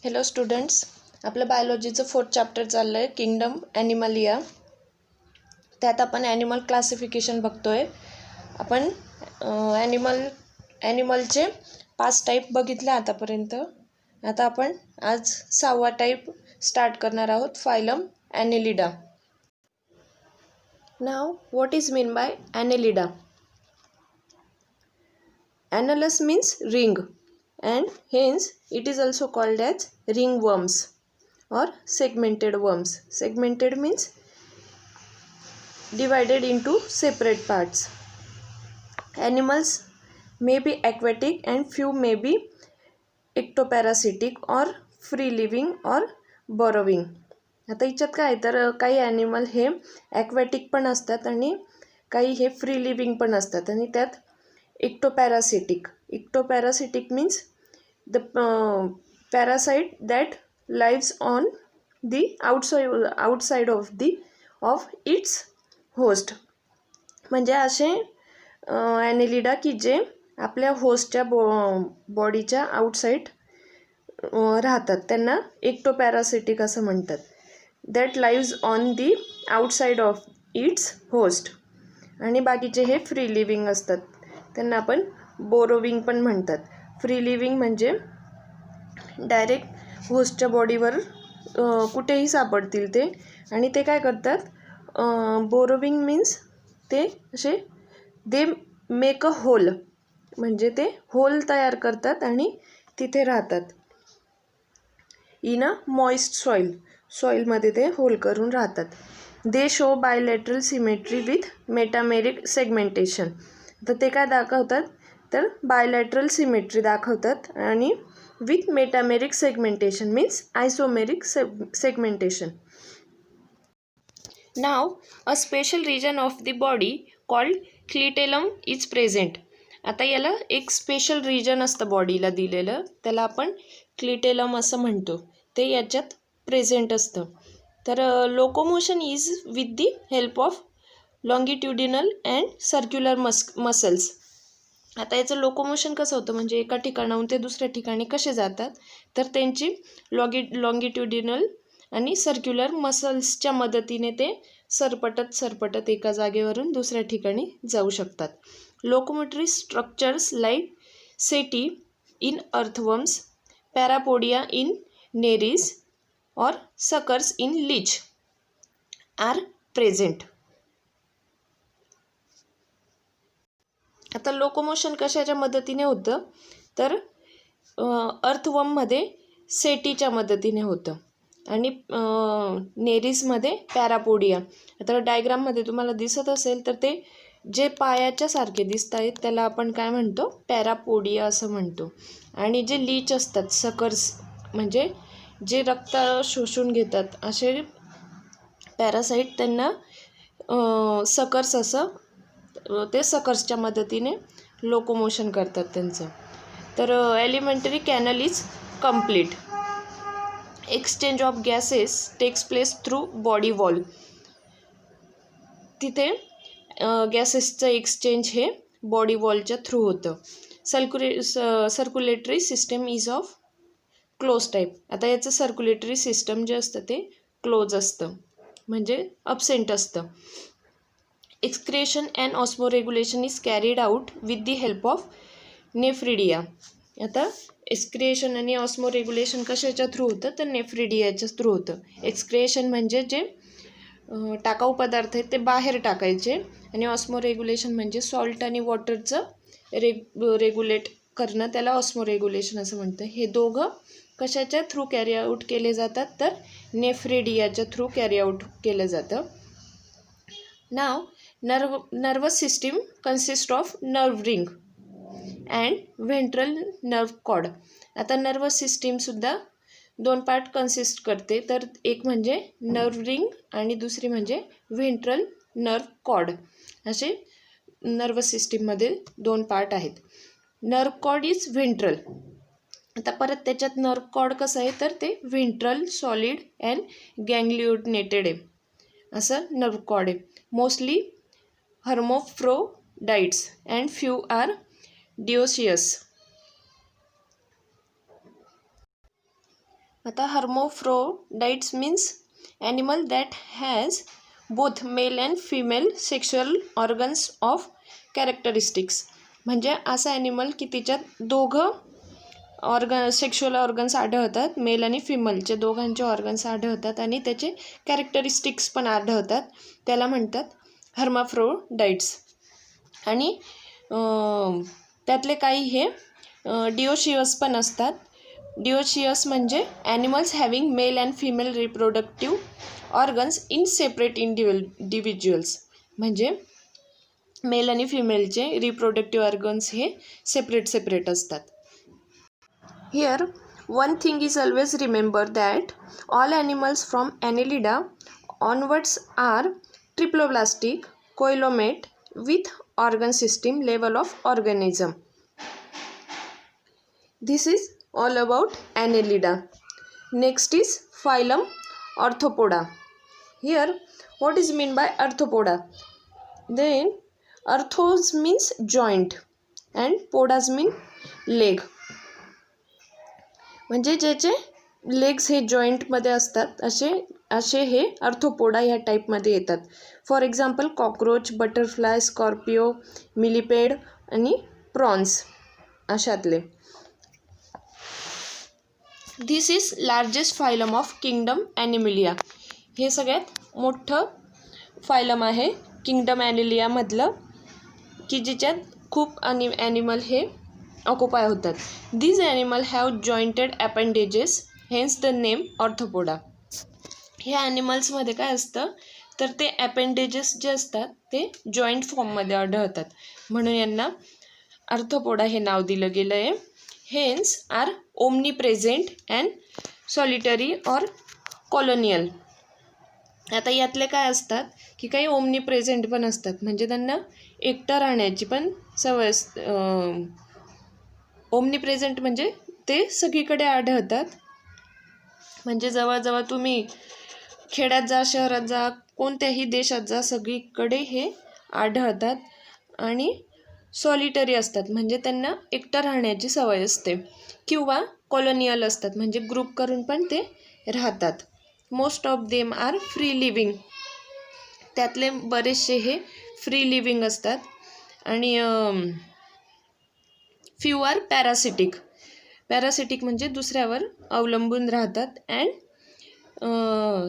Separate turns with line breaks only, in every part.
Hello students, आपलं बायोलॉजीचं 4th chapter चाललं आहे किंगडम ॲनिमलिया. त्यात आपण ॲनिमल क्लासिफिकेशन बघतोय. आपण ॲनिमलचे 5 टाईप बघितले आतापर्यंत. आता आपण आज 6वा टाईप स्टार्ट करणार आहोत, phylum Annelida. Now what is mean by Annelida? Annulus means ring, and hence it is also called as ringworms or segmented worms. Segmented means divided into separate parts. Animals may be aquatic and few may be ectoparasitic or free living or burrowing. आता याच्यात काय तर काही animal हे aquatic पण असतात आणि काही हे फ्री लिव्हिंग पण असतात. आणि त्यात Ectoparasitic means the parasite that lives on the outside of its host. म्हणजे असे ॲनेलिडा की जे आपल्या होस्टच्या बॉडीच्या आउटसाईड राहतात त्यांना एक्टोपॅरासिटिक असं म्हणतात. That leaves on the outside of its host. आणि बाकीचे हे फ्री लिव्हिंग असतात, त्यांना आपण बोरोविंग पण म्हणतात. फ्री लिव्हिंग म्हणजे डायरेक्ट होस्टच्या बॉडीवर कुठेही सापडतील ते, आणि ते काय करतात, बोरोविंग मीन्स ते असे दे मेक अ होल, म्हणजे ते होल तयार करतात आणि तिथे राहतात. इन अ मॉइस्ट सॉईलमध्ये ते होल करून राहतात. They show bilateral symmetry with metameric segmentation. तर ते काय दाखवतात, तर बायलॅटरल सिमेट्री दाखवतात आणि with metameric segmentation means isomeric segmentation. Now a special region of the body called clitellum is present. आता याला एक स्पेशल रिजन असतं बॉडीला दिलेलं, त्याला आपण क्लिटेलम असं म्हणतो. ते याच्यात प्रेझेंट असतं. तर locomotion is with the help of longitudinal and circular muscles. आता याचं लोकोमोशन कसं होतं, म्हणजे एका ठिकाणाहून ते दुसऱ्या ठिकाणी कसे जातात, तर त्यांची लॉंगिट्युडिनल आणि सर्क्युलर मसल्सच्या मदतीने ते सरपटत एका जागेवरून दुसऱ्या ठिकाणी जाऊ शकतात. Locomotory structures like setae in earthworms, parapodia in nereis और suckers in leech are present. आता लोकोमोशन कशाच्या मदतीने होतं, तर अर्थवर्ममध्ये सेटीच्या मदतीने होतं आणि नेरीजमध्ये पॅरापोडिया. आता डायग्राममध्ये तुम्हाला दिसत असेल तर ते जे पायाच्या सारखे दिसत आहेत त्याला आपण काय म्हणतो, पॅरापोडिया असं म्हणतो. आणि जे लीच असतात, सकर्स म्हणजे जे रक्त शोषून घेतात असे पॅरासाईट, त्यांना सकर्स असं, ते सकर्सच्या मदतीने लोकोमोशन करतात त्यांचं. तर alimentary canal is complete. Exchange of gases takes place through body wall. तिथे गॅसेसचं एक्सचेंज हे बॉडी वॉलच्या थ्रू होतं. Circulatory system is of close type. आता याचं सर्क्युलेटरी सिस्टम जे असतं ते क्लोज असतं, म्हणजे अब्सेंट असतं. Excretion and osmoregulation is carried out with the help of nephridia. आता एक्सक्रिएशन आणि ऑस्मोरेग्युलेशन कशाच्या थ्रू होतं, तर नेफ्रिडियाच्या थ्रू होतं. एक्सक्रिएशन म्हणजे जे टाकाऊ पदार्थ आहेत ते बाहेर टाकायचे, आणि ऑस्मोरेग्युलेशन म्हणजे सॉल्ट आणि वॉटरचं रेग्युलेट करणं, त्याला ऑस्मोरेग्युलेशन असं म्हणतं. हे दोघं कशाच्या थ्रू कॅरी आऊट केले जातात, तर नेफ्रिडियाच्या थ्रू कॅरी आऊट केलं जातं. नाव nervous system consist of nerve ring and ventral nerve cord. आता नर्वस सिस्टीमसुद्धा 2 पार्ट कन्सिस्ट करते, तर एक म्हणजे नर्व रिंग आणि दुसरी म्हणजे व्हेंट्रल नर्व कॉर्ड. असे नर्वस सिस्टीममध्ये 2 पार्ट आहेत. Nerve cord is ventral. आता परत त्याच्यात नर्व कॉर्ड कसं आहे, तर ते व्हेंट्रल सॉलिड अँड गँग्लिओनेटेड आहे असं नर्व कॉर्ड आहे. Mostly hermaphrodites and few are dioecious. आता hermaphrodites means animal that has both male and female sexual organs of characteristics. म्हणजे असा ॲनिमल की तिच्यात दोघं सेक्शुअल ऑर्गन्स आढळतात, मेल आणि फिमेलचे दोघांचे ऑर्गन्स आढळतात आणि त्याचे कॅरेक्टरिस्टिक्स पण आढळतात, त्याला म्हणतात हर्माफ्रोडाइट्स. आणि त्यातले काही हे डिओशियस पण असतात. डिओशियस म्हणजे animals having male and female reproductive organs in separate individuals. म्हणजे मेल आणि फिमेलचे रिप्रोडक्टिव्ह ऑर्गन्स हे सेपरेट असतात. Here, one thing is always remember that all animals from Annelida onwards are triploblastic, coelomate with organ system level of organism. This is all about Annelida. Next is phylum Arthropoda. Here, what is mean by Arthropoda? Then, arthros means joint and podas mean leg. म्हणजे ज्याचे legs हे जॉईंटमध्ये असतात असे हे Arthropoda ह्या टाईपमध्ये येतात. For example cockroach, butterfly, scorpio, millipede आणि प्रॉन्स अशातले. This is largest phylum of kingdom animalia. हे सगळ्यात मोठं फायलम आहे किंगडम ॲनिमलियामधलं, की ज्याच्यात खूप ॲनिमल हे ऑक्युपाय होतात. These animals have jointed appendages, hence the name arthropoda. ह्या ॲनिमल्समध्ये काय असतं तर ते ॲपेंडेजेस जे असतात ते जॉईंट फॉर्ममध्ये आढळतात, म्हणून यांना ऑर्थोपोडा हे नाव दिलं गेलं आहे. Hence are omnipresent and solitary or colonial. आता यातले काय असतात की काही ओमनी प्रेझेंट पण असतात, म्हणजे त्यांना एकटं राहण्याची पण सवय. ओमनी प्रेझेंट म्हणजे ते सगळीकडे आढळतात, म्हणजे जवळजवळ तुम्ही खेड्यात जा, शहरात जा, कोणत्याही देशात जा, सगळीकडे हे आढळतात. आणि सॉलिटरी असतात, म्हणजे त्यांना एकटं राहण्याची सवय असते, किंवा कॉलोनियल असतात, म्हणजे ग्रुप करून पण ते राहतात. Most of them are free living. त्यातले बरेचसे हे फ्री लिव्हिंग असतात. आणि फ्यू आर पॅरासिटिक. पॅरासिटिक म्हणजे दुसऱ्यावर अवलंबून राहतात. अँड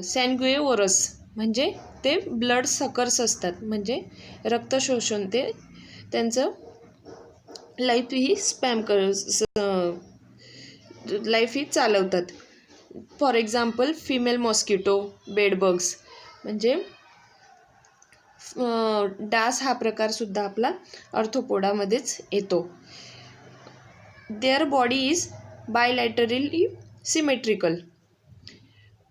सॅन्ग्युएवोरस म्हणजे ते ब्लड सकर्स असतात, म्हणजे रक्त शोषण ते त्यांचं लाईफ ही चालवतात. For example female mosquito, bedbugs म्हणजे डास हा प्रकारसुद्धा आपला ऑर्थोपोडामध्येच येतो. There body is bilaterally symmetrical.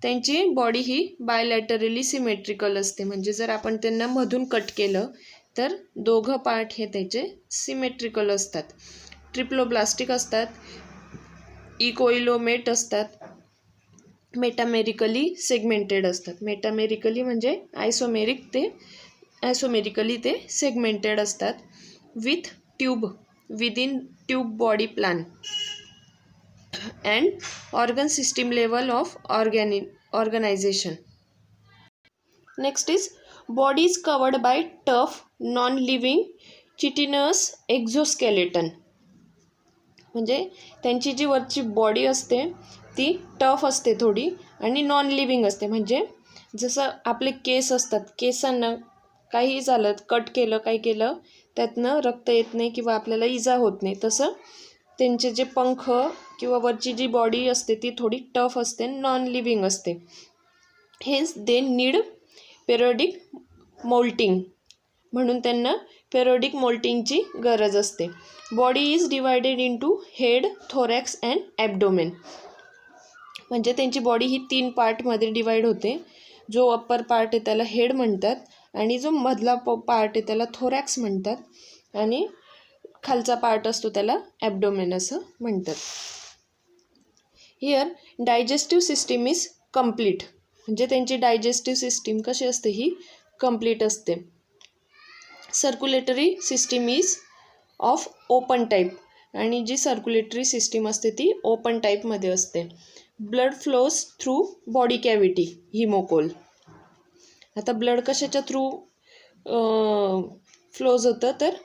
त्यांची बॉडी ही बायलॅटरली सिमेट्रिकल असते, म्हणजे जर आपण त्यांना मधून कट केलं तर दोघं पार्ट हे त्याचे सिमेट्रिकल असतात. ट्रिप्लोब्लास्टिक असतात, इकोइलोमेट असतात, मेटामेरिकली सेगमेंटेड असतात. मेटामेरिकली म्हणजे आयसोमेरिकली ते सेगमेंटेड असतात. With tube within tube body plan and organ system level of organization. Next is body is covered by tough non living chitinous exoskeleton. म्हणजे त्यांची जी वरची बॉडी असते ती टफ असते थोडी आणि नॉन लिव्हिंग असते. म्हणजे जसं आपले केस असतात, केसांना काही झालं, कट केलं, काही केलं, त्यातनं रक्त येत नाही किंवा आपल्याला इजा होत नाही, तसं त्यांचे जे पंख किंवा वरची जी बॉडी असते ती थोडी टफ असते, नॉन लिव्हिंग असते. Hence they need periodic moulting, म्हणून त्यांना पेरियोडिक मोल्टिंगची गरज असते. Body is divided into head, thorax and ॲब्डोमेन. म्हणजे त्यांची बॉडी ही 3 पार्टमध्ये डिवाईड होते. जो अप्पर पार्ट आहे त्याला हेड म्हणतात, आणि जो मधला पार्ट आहे त्याला थोरॅक्स म्हणतात, आणि खालचा पार्ट असतो त्याला ॲब्डोमेन असं म्हणतात. Here digestive system is complete. म्हणजे त्यांची डायजेस्टिव्ह सिस्टीम कशी असते, ही कम्प्लीट असते. Circulatory system is of open type आणि जी सर्क्युलेटरी सिस्टीम असते ती ओपन टाईपमध्ये असते. Blood flows through body cavity, haemocoel. आता ब्लड कशाच्या थ्रू फ्लोज होतं, तर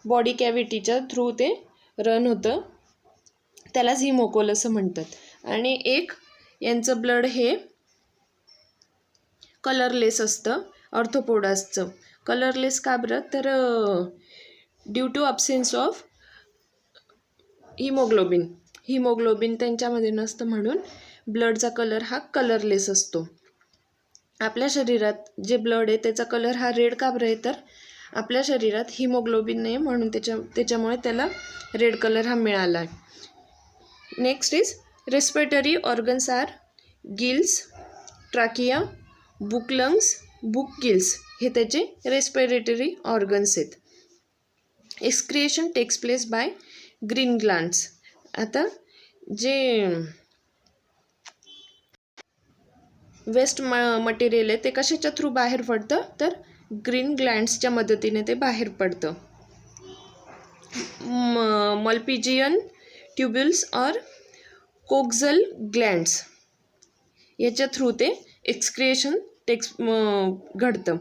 बॉडी कॅव्हिटीच्या थ्रू ते रन होतं, त्यालाच हिमोकोल असं म्हणतात. आणि एक यांचं ब्लड हे कलरलेस असतं ऑर्थोपोडासचं. कलरलेस का बरं, तर due to absence of haemoglobin त्यांच्यामध्ये नसतं, म्हणून ब्लडचा कलर हा कलरलेस असतो. आपल्या शरीरात जे ब्लड आहे त्याचा कलर हा रेड का बरं आहे, तर आपल्या शरीरात हिमोग्लोबिन नाही म्हणून त्याच्यामुळे त्याला रेड कलर हा मिळाला आहे. Next is respiratory organs are gills, trachea, book lungs, book gills, हे त्याचे रेस्पिरेटरी ऑर्गन्स आहेत. Excretion takes place by green glands. आता जे वेस्ट मटेरियल आहे ते कशाच्या थ्रू बाहेर पडतं, तर ग्रीन ग्लँड्सच्या मदतीने ते बाहेर पडतं. मल्पिजियन ट्युब्युल्स और कोक्झल ग्लँड्स याच्या थ्रू ते एक्सक्रिएशन घडतं.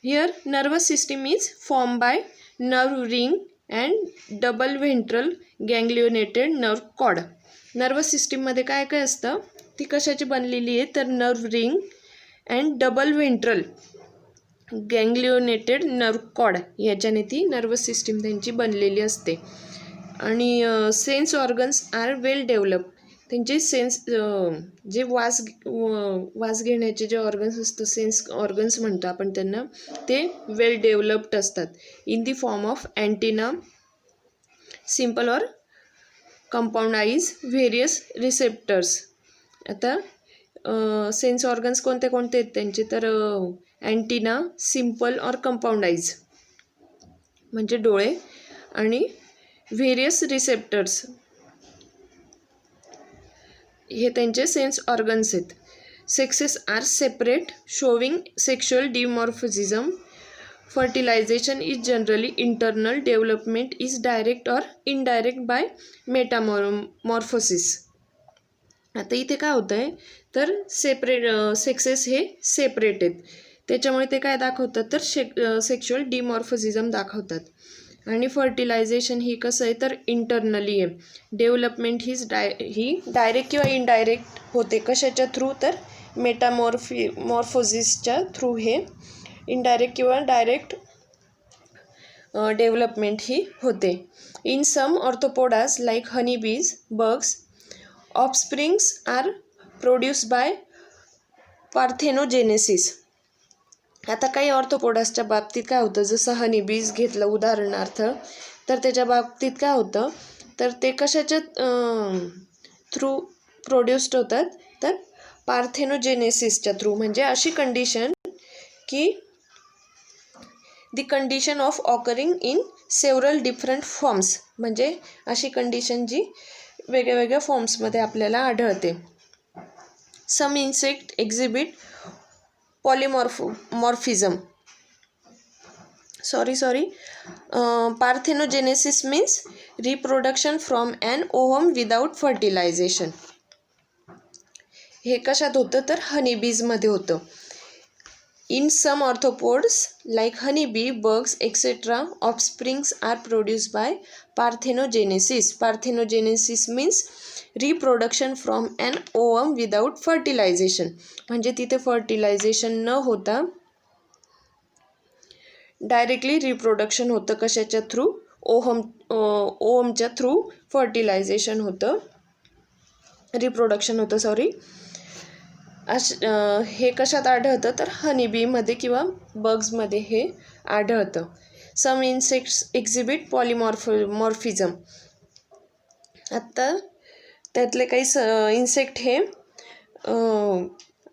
Here nervous system is form by nerve ring and double ventral ganglionated nerve cord. Nervous सिस्टीममध्ये काय काय असतं, ती कशाची बनलेली आहे, तर nerve ring and double ventral ganglionated nerve cord याच्याने ती नर्वस सिस्टीम त्यांची बनलेली असते. आणि sense organs are well develop. त्यांचे सेन्स जे वास घेण्याचे जे ऑर्गन्स असतं, सेन्स ऑर्गन्स म्हणतो आपण त्यांना, ते वेल डेव्हलप्ड असतात in the form of antenna, simple और कंपाऊंड आईज, व्हेरियस रिसेप्टर्स. आता सेन्स ऑर्गन्स कोणते कोणते आहेत त्यांचे, तर अँटिना, सिम्पल और कंपाऊंड आईज म्हणजे डोळे, आणि व्हेरियस रिसेप्टर्स हे त्यांचे सेन्स ऑर्गन्स आहेत. Sexes are separate, showing sexual dimorphism. Fertilization is generally internal, development is direct और इनडायरेक्ट बाय मेटामॉर्फोसिस. आता इथे काय होतं आहे, तर सेक्सेस हे सेपरेट आहेत, त्याच्यामुळे ते काय दाखवतात, तर सेक्शुअल डिमॉर्फिझम दाखवतात. आणि फर्टिलायझेशन ही कसं आहे, तर इंटरनली आहे. डेव्हलपमेंट ही डायरेक्ट किंवा इनडायरेक्ट होते. कशाच्या थ्रू, तर मेटामॉर्फोसिसच्या थ्रू हे इनडायरेक्ट किंवा डायरेक्ट डेव्हलपमेंट ही होते. In some arthropodas like honeybees, bugs, offsprings are produce by parthenogenesis. आता काही ऑर्थोपोडासच्या बाबतीत काय होतं, जसं हनीबीज घेतलं उदाहरणार्थ, तर त्याच्या बाबतीत काय होतं, तर ते कशाच्या थ्रू प्रोड्यूस्ड होतात, तर पार्थेनोजेनेसिसच्या थ्रू. म्हणजे अशी कंडिशन की the condition of occurring in several different forms, म्हणजे अशी कंडिशन जी वेगळ्या वेगळ्या फॉर्म्समध्ये आपल्याला आढळते. Some insect exhibit polymorphism. Parthenogenesis means reproduction from an ovum without fertilization. हे कशात होतं, तर हनीबीजमध्ये होतं. In some arthropods like honeybee, bugs etcetera, offsprings are produced by parthenogenesis. Parthenogenesis means reproduction from an ovum without fertilization. म्हणजे तिथे fertilization न होता डायरेक्टली रिप्रोडक्शन होतं. कशाच्या थ्रू, ओव्हमच्या थ्रू फर्टिलायझेशन होतं, रिप्रोडक्शन होतं. हे कशात आढळतं, तर हनीबीमध्ये किंवा बग्समध्ये हे आढळतं. सम इन्सेक्ट्स एक्झिबिट पॉलिमॉर्फिझम. आता त्यातले काही इन्सेक्ट हे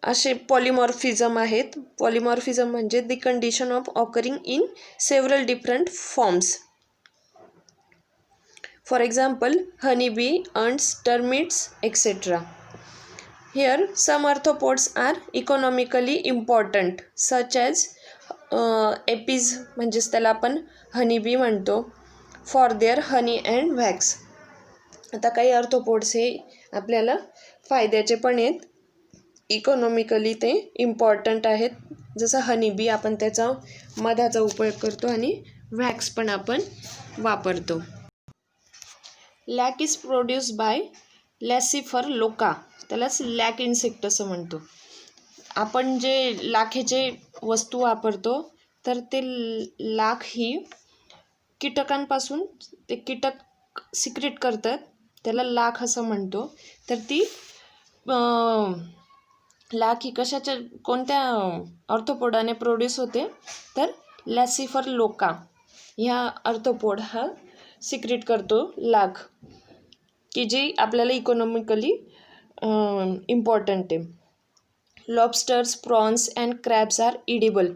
असे पॉलिमॉर्फिझम आहेत. पॉलिमॉर्फिझम म्हणजे the condition of occurring in several different forms. For example honeybee, ants, termites, etc. Here some arthropods are economically important such as apis म्हणजेच त्याला आपण honeybee म्हणतो, for their honey and wax. आता काही arthropods हे आपल्याला फायद्याचे पण आहेत, इकॉनॉमिकली ते इम्पॉर्टंट आहेत. जसं हनीबी, आपण त्याचा मधाचा उपयोग करतो आणि वॅक्स पण आपण वापरतो. लॅक इज प्रोड्यूस बाय लॅसिफर लोका, त्यालाच लॅक इन्सेक्ट असं म्हणतो. आपण जे लाखेचे वस्तू वापरतो तर ते लाख ही कीटकांपासून ते कीटक सिक्रेट करतात, त्याला लाख असं म्हणतो. तर ती लाख ही कशाच्या कोणत्या आर्थ्रोपोडाने प्रोड्यूस होते, तर लॅसिफर लोका ह्या आर्थ्रोपोड हा सिक्रेट करतो लाख, की जी आपल्याला इकॉनॉमिकली इम्पॉर्टंट आहे. Lobsters, prawns and crabs are edible.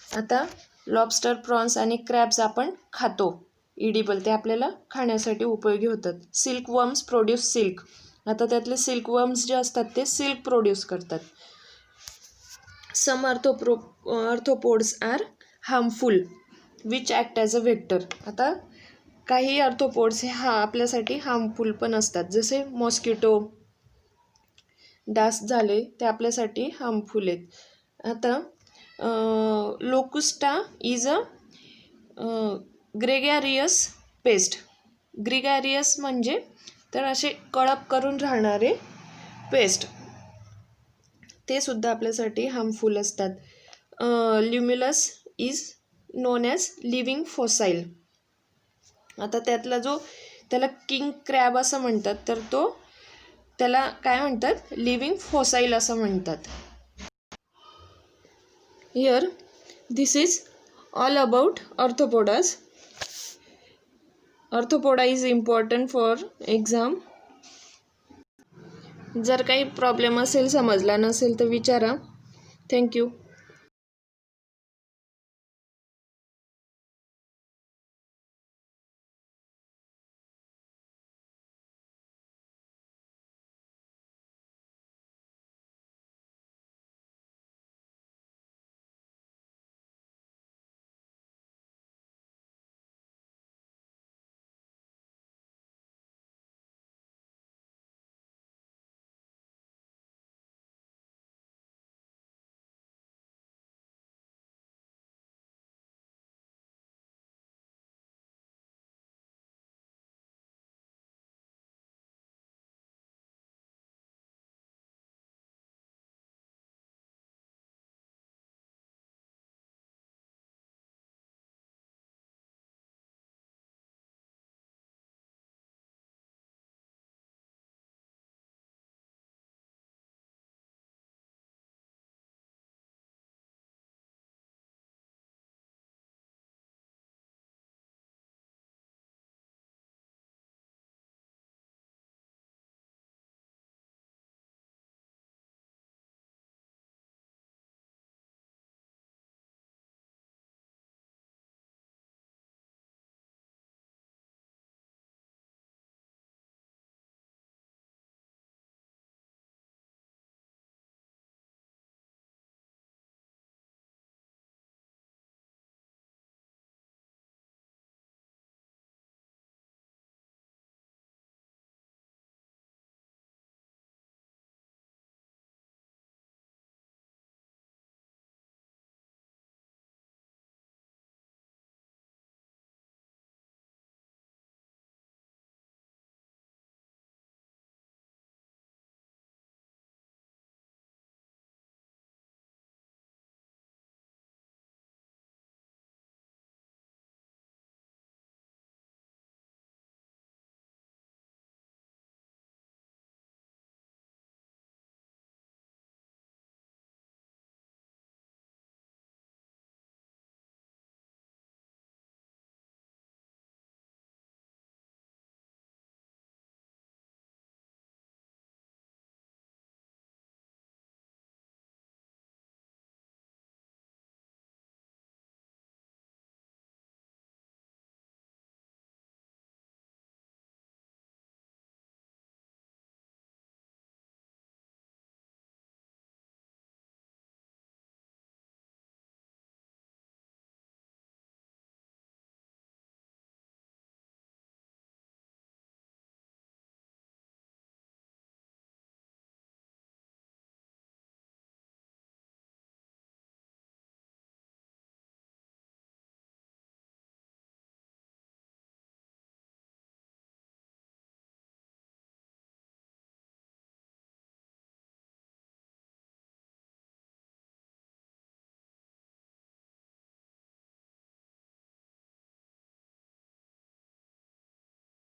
आता लॉबस्टर, प्रॉन्स आणि क्रॅब्स आपण खातो, इडिबल, ते आपल्याला खाण्यासाठी उपयोगी होतात. Silk worms produce silk. आता त्यातले सिल्क वर्म्स जे असतात ते सिल्क प्रोड्यूस करतात. Some arthropods are harmful which act as a vector. आता काही आर्थ्रोपोड्स हे आपल्यासाठी हार्मफुल पण असतात, जसे मॉस्किटो, डास झाले ते आपल्यासाठी हार्मफुल आहेत. आता लोकुस्टा इज अ ग्रेगॅरियस पेस्ट. ग्रेगॅरियस म्हणजे तर असे कळप करून राहणारे पेस्ट, ते सुद्धा आपल्यासाठी हार्मफुल असतात. Limulus is known as living fossil. आता त्याला किंग क्रॅब असं म्हणतात, तर त्याला काय म्हणतात, लिव्हिंग फॉसाईल असं म्हणतात. Here this is all about arthropodas. Arthropoda is important for exam. जर काही प्रॉब्लेम असेल, समजला नसेल तर विचारा. थँक्यू.